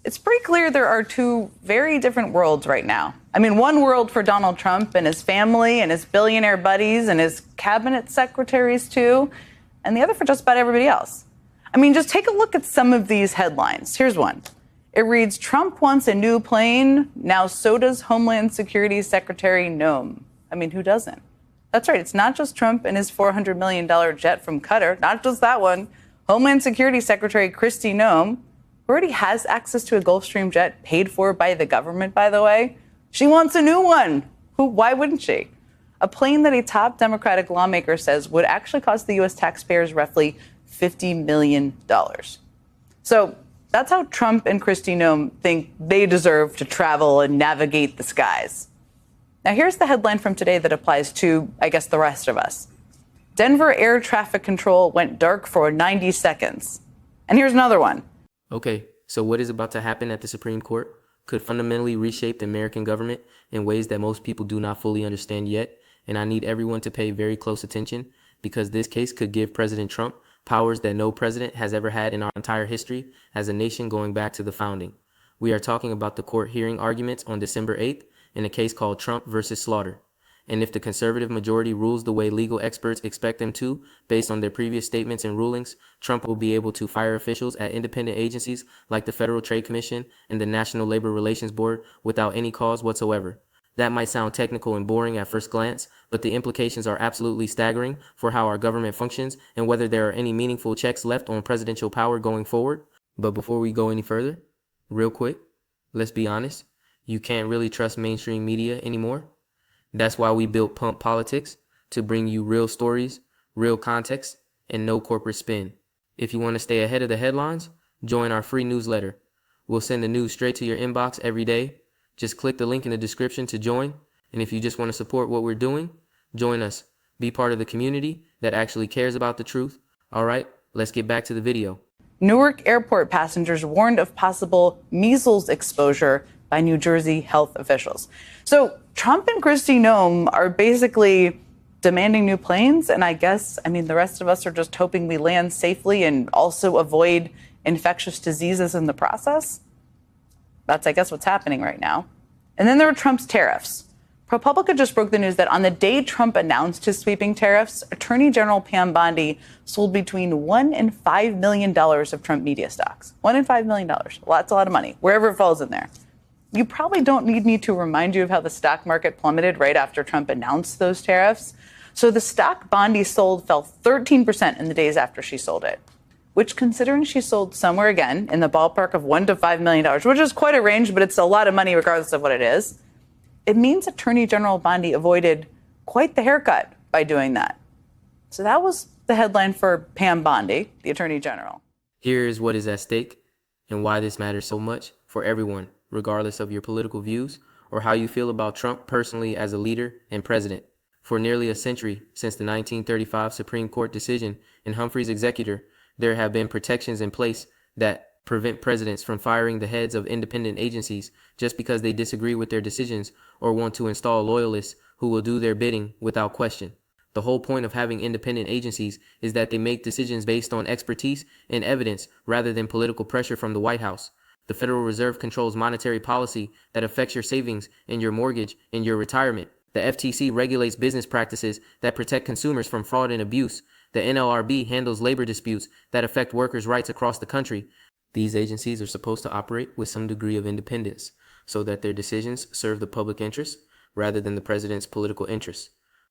it's pretty clear there are two very different worlds right now. I mean, one world for Donald Trump and his family and his billionaire buddies and his cabinet secretaries, too, and the other for just about everybody else. I mean, just take a look at some of these headlines. Here's one. It reads, Trump wants a new plane. Now so does Homeland Security Secretary Noem. I mean, who doesn't? That's right. It's not just Trump and his $400 million jet from Qatar. Not just that one. Homeland Security Secretary Kristi Noem, who already has access to a Gulfstream jet paid for by the government, by the way. She wants a new one. Why wouldn't she? A plane that a top Democratic lawmaker says would actually cost the U.S. taxpayers roughly $50 million. So that's how Trump and Kristi Noem think they deserve to travel and navigate the skies. Now, here's the headline from today that applies to, I guess, the rest of us. Denver air traffic control went dark for 90 seconds. And here's another one. Okay, so what is about to happen at the Supreme Court could fundamentally reshape the American government in ways that most people do not fully understand yet. And I need everyone to pay very close attention because this case could give President Trump powers that no president has ever had in our entire history as a nation going back to the founding. We are talking about the court hearing arguments on December 8th in a case called Trump versus Slaughter. And if the conservative majority rules the way legal experts expect them to, based on their previous statements and rulings, Trump will be able to fire officials at independent agencies like the Federal Trade Commission and the National Labor Relations Board without any cause whatsoever. That might sound technical and boring at first glance, but the implications are absolutely staggering for how our government functions and whether there are any meaningful checks left on presidential power going forward. But before we go any further, real quick, let's be honest, you can't really trust mainstream media anymore. That's why we built Pump Politics, to bring you real stories, real context, and no corporate spin. If you want to stay ahead of the headlines, join our free newsletter. We'll send the news straight to your inbox every day. Just click the link in the description to join. And if you just want to support what we're doing, join us. Be part of the community that actually cares about the truth. All right, let's get back to the video. Newark airport passengers warned of possible measles exposure by New Jersey health officials. So Trump and Kristi Noem are basically demanding new planes. And I guess, the rest of us are just hoping we land safely and also avoid infectious diseases in the process. That's, I guess, what's happening right now. And then there were Trump's tariffs. ProPublica just broke the news that on the day Trump announced his sweeping tariffs, Attorney General Pam Bondi sold between $1 and $5 million of Trump media stocks. $1 and $5 million. Well, that's a lot of money, wherever it falls in there. You probably don't need me to remind you of how the stock market plummeted right after Trump announced those tariffs. So the stock Bondi sold fell 13% in the days after she sold it, which, considering she sold somewhere again in the ballpark of $1 to $5 million, which is quite a range, but it's a lot of money regardless of what it is, it means Attorney General Bondi avoided quite the haircut by doing that. So that was the headline for Pam Bondi, the Attorney General. Here is what is at stake and why this matters so much for everyone, regardless of your political views or how you feel about Trump personally as a leader and president. For nearly a century, since the 1935 Supreme Court decision in Humphrey's Executor, there have been protections in place that prevent presidents from firing the heads of independent agencies just because they disagree with their decisions or want to install loyalists who will do their bidding without question. The whole point of having independent agencies is that they make decisions based on expertise and evidence rather than political pressure from the White House. The Federal Reserve controls monetary policy that affects your savings and your mortgage and your retirement. The FTC regulates business practices that protect consumers from fraud and abuse. The NLRB handles labor disputes that affect workers' rights across the country. These agencies are supposed to operate with some degree of independence so that their decisions serve the public interest rather than the president's political interests.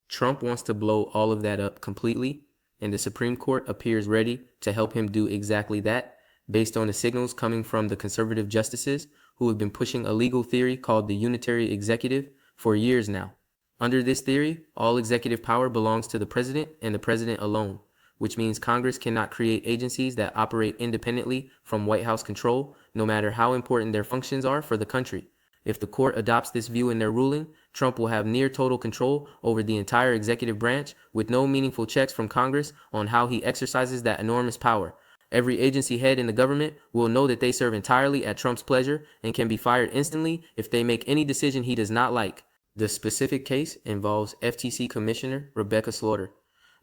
Trump wants to blow all of that up completely, and the Supreme Court appears ready to help him do exactly that based on the signals coming from the conservative justices who have been pushing a legal theory called the unitary executive for years now. Under this theory, all executive power belongs to the president and the president alone, which means Congress cannot create agencies that operate independently from White House control, no matter how important their functions are for the country. If the court adopts this view in their ruling, Trump will have near total control over the entire executive branch with no meaningful checks from Congress on how he exercises that enormous power. Every agency head in the government will know that they serve entirely at Trump's pleasure and can be fired instantly if they make any decision he does not like. The specific case involves FTC Commissioner Rebecca Slaughter,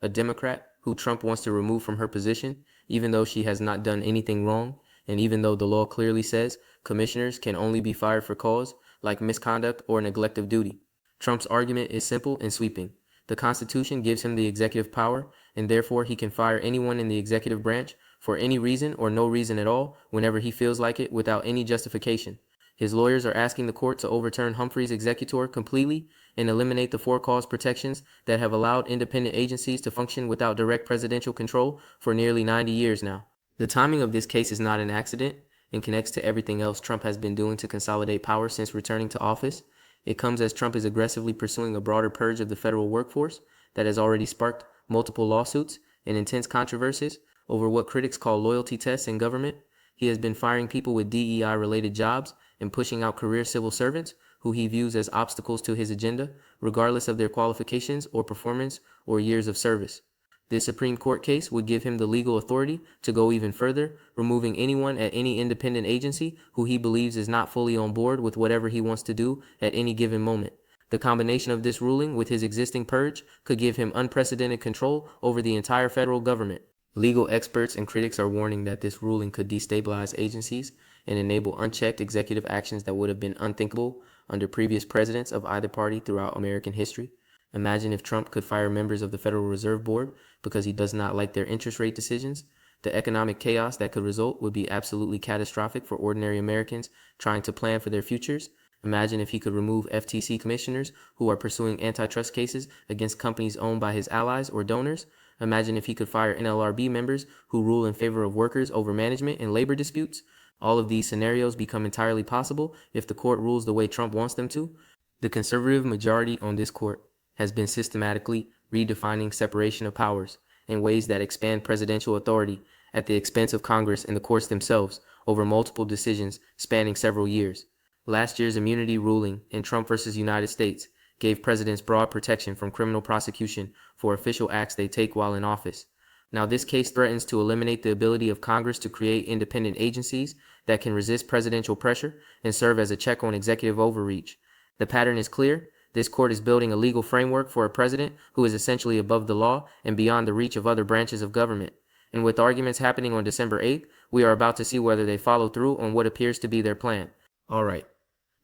a Democrat who Trump wants to remove from her position, even though she has not done anything wrong, And even though the law clearly says commissioners can only be fired for cause like misconduct or neglect of duty, Trump's argument is simple and sweeping. The Constitution gives him the executive power, and therefore he can fire anyone in the executive branch for any reason or no reason at all whenever he feels like it without any justification. His lawyers are asking the court to overturn Humphrey's executor completely and eliminate the for-cause protections that have allowed independent agencies to function without direct presidential control for nearly 90 years now. The timing of this case is not an accident and connects to everything else Trump has been doing to consolidate power since returning to office. It comes as Trump is aggressively pursuing a broader purge of the federal workforce that has already sparked multiple lawsuits and intense controversies over what critics call loyalty tests in government. He has been firing people with DEI-related jobs and pushing out career civil servants who he views as obstacles to his agenda, regardless of their qualifications or performance or years of service. This Supreme Court case would give him the legal authority to go even further, removing anyone at any independent agency who he believes is not fully on board with whatever he wants to do at any given moment. The combination of this ruling with his existing purge could give him unprecedented control over the entire federal government. Legal experts and critics are warning that this ruling could destabilize agencies and enable unchecked executive actions that would have been unthinkable under previous presidents of either party throughout American history. Imagine if Trump could fire members of the Federal Reserve Board because he does not like their interest rate decisions. The economic chaos that could result would be absolutely catastrophic for ordinary Americans trying to plan for their futures. Imagine if he could remove FTC commissioners who are pursuing antitrust cases against companies owned by his allies or donors. Imagine if he could fire NLRB members who rule in favor of workers over management and labor disputes. All of these scenarios become entirely possible if the court rules the way Trump wants them to. The conservative majority on this court has been systematically redefining separation of powers in ways that expand presidential authority at the expense of Congress and the courts themselves over multiple decisions spanning several years. Last year's immunity ruling in Trump versus United States gave presidents broad protection from criminal prosecution for official acts they take while in office. Now, this case threatens to eliminate the ability of Congress to create independent agencies that can resist presidential pressure and serve as a check on executive overreach. The pattern is clear. This court is building a legal framework for a president who is essentially above the law and beyond the reach of other branches of government. And with arguments happening on December 8th, we are about to see whether they follow through on what appears to be their plan. All right,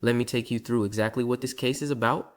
let me take you through exactly what this case is about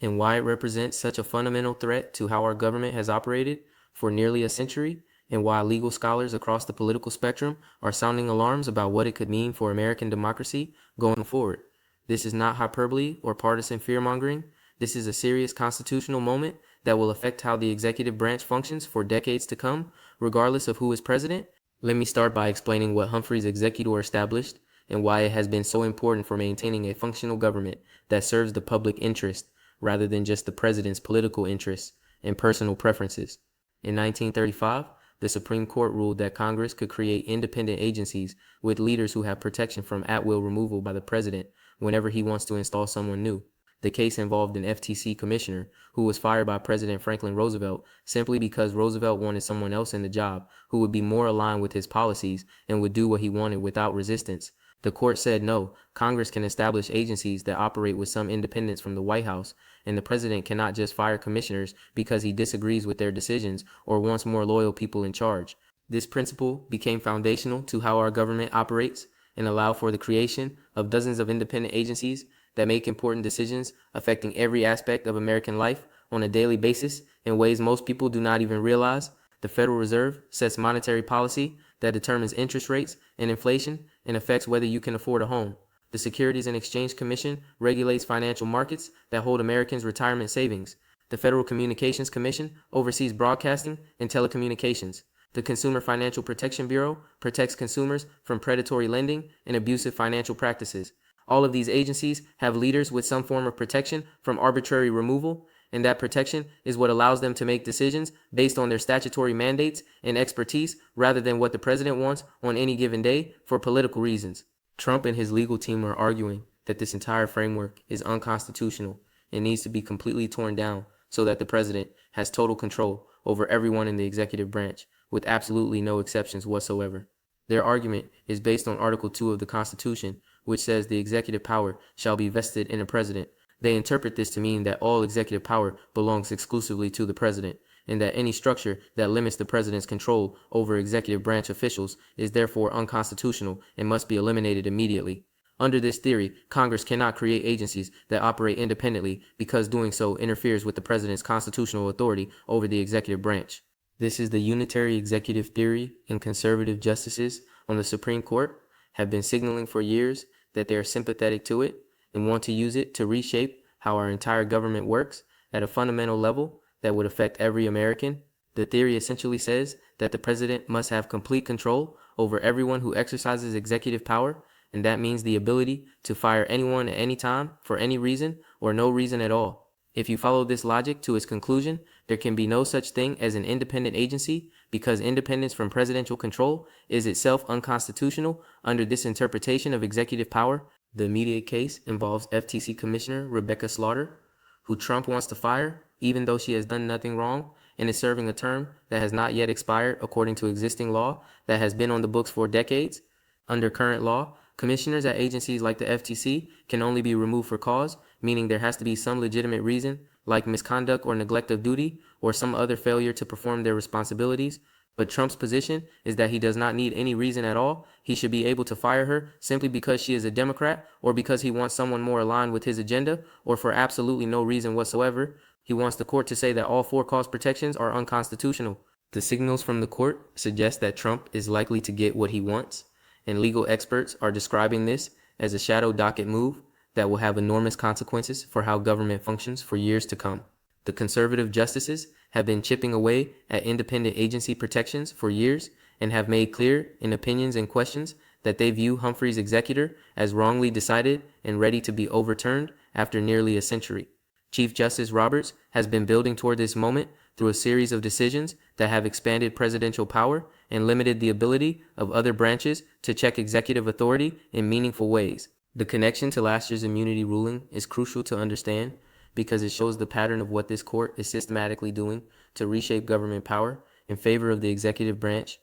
and why it represents such a fundamental threat to how our government has operated for nearly a century, and why legal scholars across the political spectrum are sounding alarms about what it could mean for American democracy going forward. This is not hyperbole or partisan fear-mongering. This is a serious constitutional moment that will affect how the executive branch functions for decades to come, regardless of who is president. Let me start by explaining what Humphrey's executor established and why it has been so important for maintaining a functional government that serves the public interest rather than just the president's political interests and personal preferences. In 1935, the Supreme Court ruled that Congress could create independent agencies with leaders who have protection from at-will removal by the president whenever he wants to install someone new. The case involved an FTC commissioner who was fired by President Franklin Roosevelt simply because Roosevelt wanted someone else in the job who would be more aligned with his policies and would do what he wanted without resistance. The court said no, Congress can establish agencies that operate with some independence from the White House, and the president cannot just fire commissioners because he disagrees with their decisions or wants more loyal people in charge. This principle became foundational to how our government operates and allowed for the creation of dozens of independent agencies that make important decisions affecting every aspect of American life on a daily basis in ways most people do not even realize. The Federal Reserve sets monetary policy that determines interest rates and inflation and affects whether you can afford a home. The Securities and Exchange Commission regulates financial markets that hold Americans' retirement savings. The Federal Communications Commission oversees broadcasting and telecommunications. The Consumer Financial Protection Bureau protects consumers from predatory lending and abusive financial practices. All of these agencies have leaders with some form of protection from arbitrary removal, and that protection is what allows them to make decisions based on their statutory mandates and expertise rather than what the president wants on any given day for political reasons. Trump and his legal team are arguing that this entire framework is unconstitutional and needs to be completely torn down so that the president has total control over everyone in the executive branch, with absolutely no exceptions whatsoever. Their argument is based on Article 2 of the Constitution, which says the executive power shall be vested in a president. They interpret this to mean that all executive power belongs exclusively to the president, and that any structure that limits the president's control over executive branch officials is therefore unconstitutional and must be eliminated immediately. Under this theory, Congress cannot create agencies that operate independently because doing so interferes with the president's constitutional authority over the executive branch. This is the unitary executive theory, and conservative justices on the Supreme Court have been signaling for years that they are sympathetic to it and want to use it to reshape how our entire government works at a fundamental level that would affect every American. The theory essentially says that the president must have complete control over everyone who exercises executive power, and that means the ability to fire anyone at any time for any reason or no reason at all. If you follow this logic to its conclusion, there can be no such thing as an independent agency because independence from presidential control is itself unconstitutional under this interpretation of executive power. The immediate case involves FTC Commissioner Rebecca Slaughter, who Trump wants to fire, even though she has done nothing wrong and is serving a term that has not yet expired according to existing law that has been on the books for decades. Under current law, commissioners at agencies like the FTC can only be removed for cause, meaning there has to be some legitimate reason, like misconduct or neglect of duty, or some other failure to perform their responsibilities. But Trump's position is that he does not need any reason at all. He should be able to fire her simply because she is a Democrat, or because he wants someone more aligned with his agenda, or for absolutely no reason whatsoever. He wants the court to say that all four cause protections are unconstitutional. The signals from the court suggest that Trump is likely to get what he wants, and legal experts are describing this as a shadow docket move that will have enormous consequences for how government functions for years to come. The conservative justices have been chipping away at independent agency protections for years and have made clear in opinions and questions that they view Humphrey's executor as wrongly decided and ready to be overturned after nearly a century. Chief Justice Roberts has been building toward this moment through a series of decisions that have expanded presidential power and limited the ability of other branches to check executive authority in meaningful ways. The connection to last year's immunity ruling is crucial to understand because it shows the pattern of what this court is systematically doing to reshape government power in favor of the executive branch.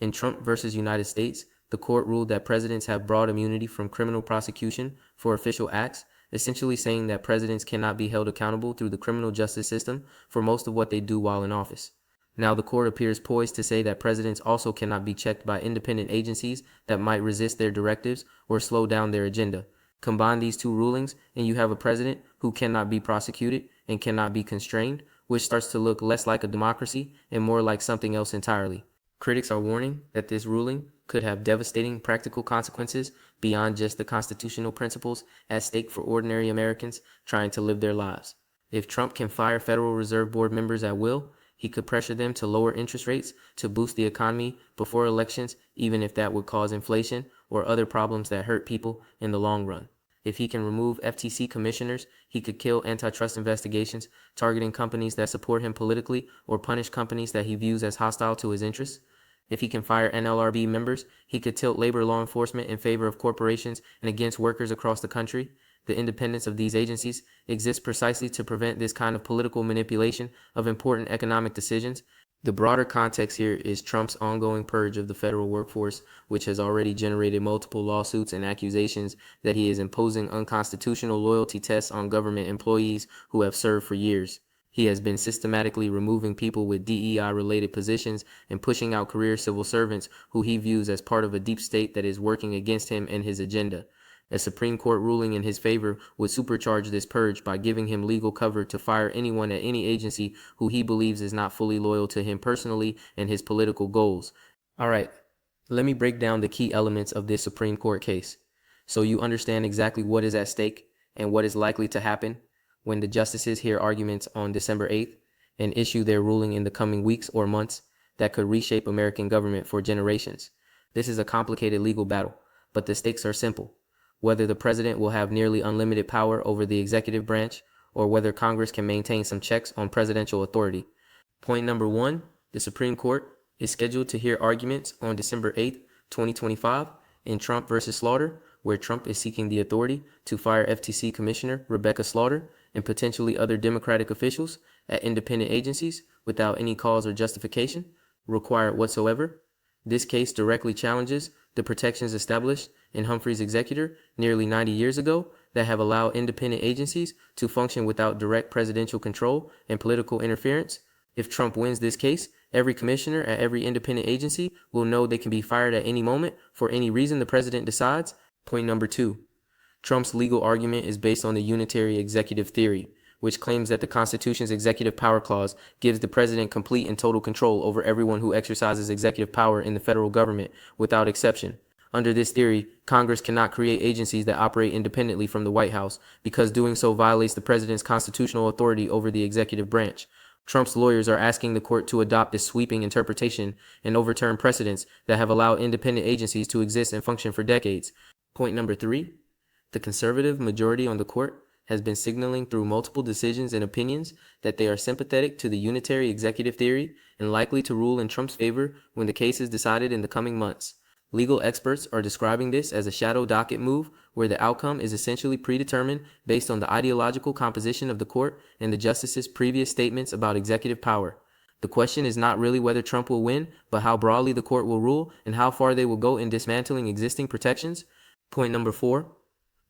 In Trump versus United States, the court ruled that presidents have broad immunity from criminal prosecution for official acts, essentially saying that presidents cannot be held accountable through the criminal justice system for most of what they do while in office. Now the court appears poised to say that presidents also cannot be checked by independent agencies that might resist their directives or slow down their agenda. Combine these two rulings and you have a president who cannot be prosecuted and cannot be constrained, which starts to look less like a democracy and more like something else entirely. Critics are warning that this ruling could have devastating practical consequences beyond just the constitutional principles at stake for ordinary Americans trying to live their lives. If Trump can fire Federal Reserve Board members at will, he could pressure them to lower interest rates to boost the economy before elections, even if that would cause inflation or other problems that hurt people in the long run. If he can remove FTC commissioners, he could kill antitrust investigations targeting companies that support him politically or punish companies that he views as hostile to his interests. If he can fire NLRB members, he could tilt labor law enforcement in favor of corporations and against workers across the country. The independence of these agencies exists precisely to prevent this kind of political manipulation of important economic decisions. The broader context here is Trump's ongoing purge of the federal workforce, which has already generated multiple lawsuits and accusations that he is imposing unconstitutional loyalty tests on government employees who have served for years. He has been systematically removing people with DEI-related positions and pushing out career civil servants who he views as part of a deep state that is working against him and his agenda. A Supreme Court ruling in his favor would supercharge this purge by giving him legal cover to fire anyone at any agency who he believes is not fully loyal to him personally and his political goals. All right, let me break down the key elements of this Supreme Court case so you understand exactly what is at stake and what is likely to happen when the justices hear arguments on December 8th and issue their ruling in the coming weeks or months that could reshape American government for generations. This is a complicated legal battle, but the stakes are simple. Whether the president will have nearly unlimited power over the executive branch, or whether Congress can maintain some checks on presidential authority. Point number one, the Supreme Court is scheduled to hear arguments on December 8th, 2025 in Trump versus Slaughter, where Trump is seeking the authority to fire FTC Commissioner Rebecca Slaughter and potentially other Democratic officials at independent agencies without any cause or justification required whatsoever. This case directly challenges the protections established in Humphrey's executor nearly 90 years ago that have allowed independent agencies to function without direct presidential control and political interference. If Trump wins this case, every commissioner at every independent agency will know they can be fired at any moment for any reason the president decides. Point number 2. Trump's legal argument is based on the unitary executive theory, which claims that the Constitution's executive power clause gives the president complete and total control over everyone who exercises executive power in the federal government without exception. Under this theory, Congress cannot create agencies that operate independently from the White House because doing so violates the president's constitutional authority over the executive branch. Trump's lawyers are asking the court to adopt this sweeping interpretation and overturn precedents that have allowed independent agencies to exist and function for decades. Point number 3. The conservative majority on the court has been signaling through multiple decisions and opinions that they are sympathetic to the unitary executive theory and likely to rule in Trump's favor when the case is decided in the coming months. Legal experts are describing this as a shadow docket move where the outcome is essentially predetermined based on the ideological composition of the court and the justices' previous statements about executive power. The question is not really whether Trump will win, but how broadly the court will rule and how far they will go in dismantling existing protections. Point number 4.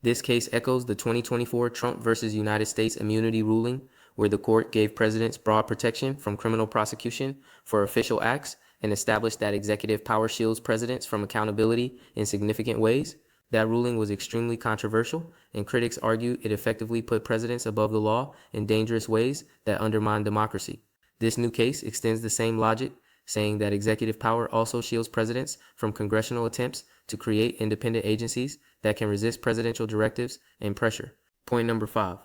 This case echoes the 2024 Trump versus United States immunity ruling, where the court gave presidents broad protection from criminal prosecution for official acts and established that executive power shields presidents from accountability in significant ways. That ruling was extremely controversial, and critics argue it effectively put presidents above the law in dangerous ways that undermine democracy. This new case extends the same logic, saying that executive power also shields presidents from congressional attempts to create independent agencies that can resist presidential directives and pressure. Point number 5.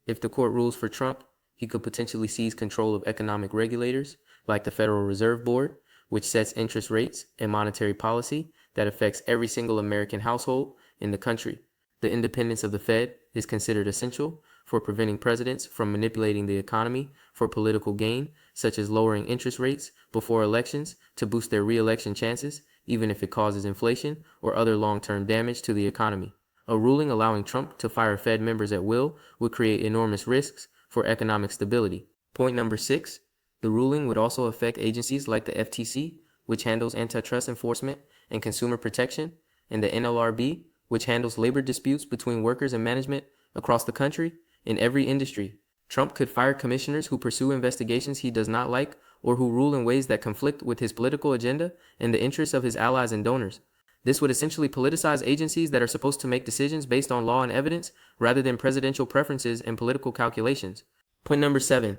If the court rules for Trump, he could potentially seize control of economic regulators like the Federal Reserve Board, which sets interest rates and monetary policy that affects every single American household in the country. The independence of the Fed is considered essential for preventing presidents from manipulating the economy for political gain, such as lowering interest rates before elections to boost their re-election chances, even if it causes inflation or other long-term damage to the economy. A ruling allowing Trump to fire Fed members at will would create enormous risks for economic stability. Point number 6. The ruling would also affect agencies like the FTC, which handles antitrust enforcement and consumer protection, and the NLRB, which handles labor disputes between workers and management across the country in every industry. Trump could fire commissioners who pursue investigations he does not like or who rule in ways that conflict with his political agenda and the interests of his allies and donors. This would essentially politicize agencies that are supposed to make decisions based on law and evidence rather than presidential preferences and political calculations. Point number 7.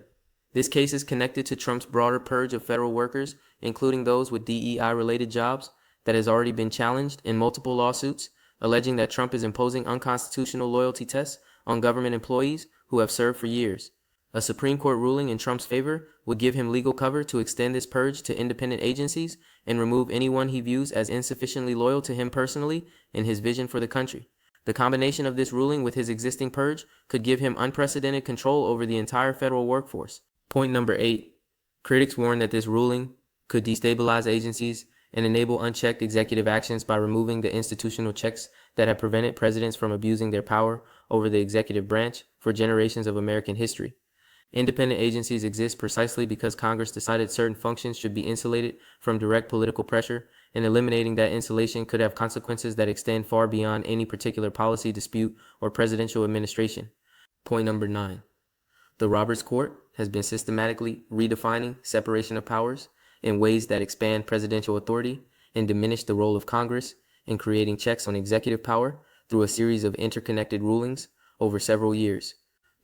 This case is connected to Trump's broader purge of federal workers, including those with DEI-related jobs, that has already been challenged in multiple lawsuits, alleging that Trump is imposing unconstitutional loyalty tests on government employees who have served for years. A Supreme Court ruling in Trump's favor would give him legal cover to extend this purge to independent agencies and remove anyone he views as insufficiently loyal to him personally and his vision for the country. The combination of this ruling with his existing purge could give him unprecedented control over the entire federal workforce. Point number 8. Critics warn that this ruling could destabilize agencies and enable unchecked executive actions by removing the institutional checks that have prevented presidents from abusing their power over the executive branch for generations of American history. Independent agencies exist precisely because Congress decided certain functions should be insulated from direct political pressure, and eliminating that insulation could have consequences that extend far beyond any particular policy dispute or presidential administration. Point number 9. The Roberts Court has been systematically redefining separation of powers in ways that expand presidential authority and diminish the role of Congress in creating checks on executive power through a series of interconnected rulings over several years.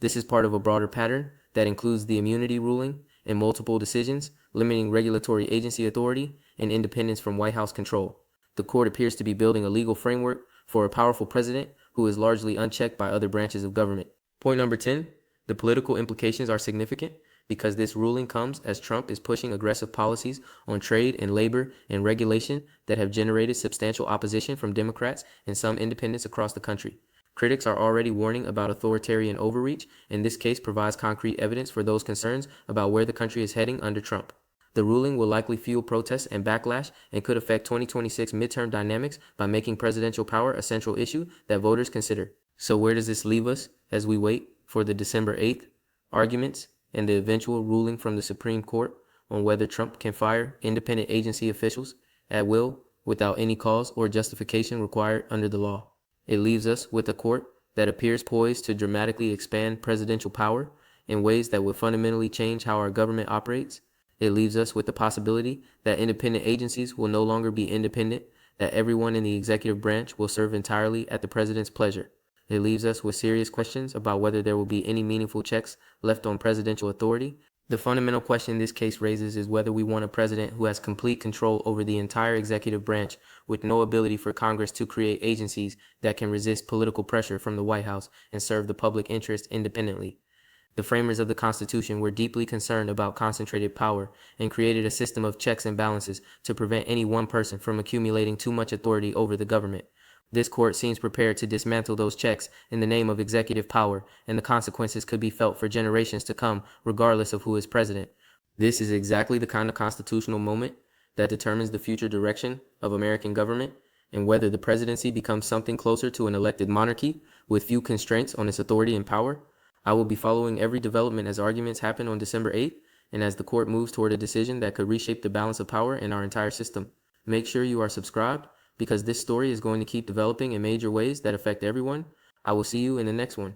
This is part of a broader pattern that includes the immunity ruling and multiple decisions limiting regulatory agency authority and independence from White House control. The court appears to be building a legal framework for a powerful president who is largely unchecked by other branches of government. Point number 10. The political implications are significant because this ruling comes as Trump is pushing aggressive policies on trade and labor and regulation that have generated substantial opposition from Democrats and some independents across the country. Critics are already warning about authoritarian overreach, and this case provides concrete evidence for those concerns about where the country is heading under Trump. The ruling will likely fuel protests and backlash and could affect 2026 midterm dynamics by making presidential power a central issue that voters consider. So where does this leave us as we wait for the December 8th arguments and the eventual ruling from the Supreme Court on whether Trump can fire independent agency officials at will without any cause or justification required under the law? It leaves us with a court that appears poised to dramatically expand presidential power in ways that would fundamentally change how our government operates. It leaves us with the possibility that independent agencies will no longer be independent, that everyone in the executive branch will serve entirely at the president's pleasure. It leaves us with serious questions about whether there will be any meaningful checks left on presidential authority. The fundamental question this case raises is whether we want a president who has complete control over the entire executive branch with no ability for Congress to create agencies that can resist political pressure from the White House and serve the public interest independently. The framers of the Constitution were deeply concerned about concentrated power and created a system of checks and balances to prevent any one person from accumulating too much authority over the government. This court seems prepared to dismantle those checks in the name of executive power, and the consequences could be felt for generations to come, regardless of who is president. This is exactly the kind of constitutional moment that determines the future direction of American government and whether the presidency becomes something closer to an elected monarchy with few constraints on its authority and power. I will be following every development as arguments happen on December 8th and as the court moves toward a decision that could reshape the balance of power in our entire system. Make sure you are subscribed because this story is going to keep developing in major ways that affect everyone. I will see you in the next one.